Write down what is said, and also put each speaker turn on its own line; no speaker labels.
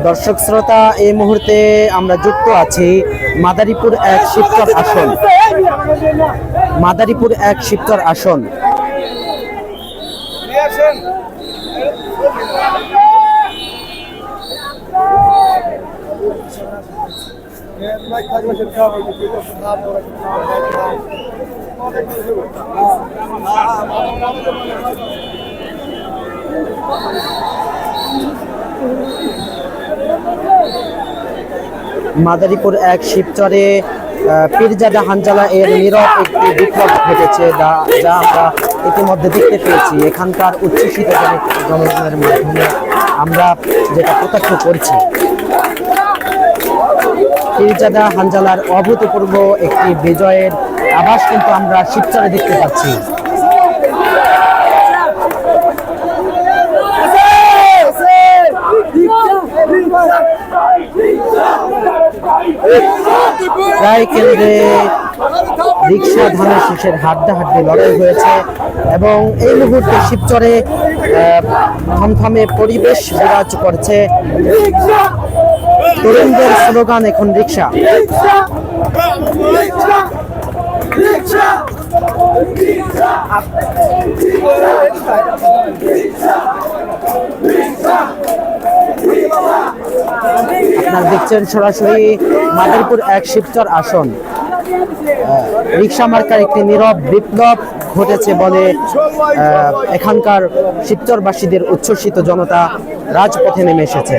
দর্শক শ্রোতা, এই মুহূর্তে আমরা যুক্ত আছি মাদারীপুর 1 শিবচর আসন। মাদারীপুর 1 শিবচর আসন। মাদারীপুর 1 শিবচরে পীরজাদা হানজালা এর নীরব একটি বিপ্লব ঘটেছে, যা আমরা ইতিমধ্যে দেখতে পেয়েছি। এখানকার উচ্ছ্বসিত জনগণের মাধ্যমে আমরা যেটা প্রত্যক্ষ করছি, পীরজাদা হানজালার অভূতপূর্ব একটি বিজয়ের আভাস কিন্তু আমরা শিবচরে দেখতে পাচ্ছি। প্রায় কেন্দ্রে রিক্সা ধানের শীষের হাড্ডাহাড্ডি লড়াই হয়েছে এবং এই মুহূর্তে শিবচরে থমথমে পরিবেশ বিরাজ করছে। তরুণদের স্লোগান এখন রিক্সা। আপনারা দেখছেন সরাসরি মাদারীপুর 1 শিবচর আসন। রিক্সা মার্কার একটি নীরব বিপ্লব ঘটেছে বলে এখানকার শিবচরবাসীদের উচ্ছ্বসিত জনতা রাজপথে নেমে এসেছে।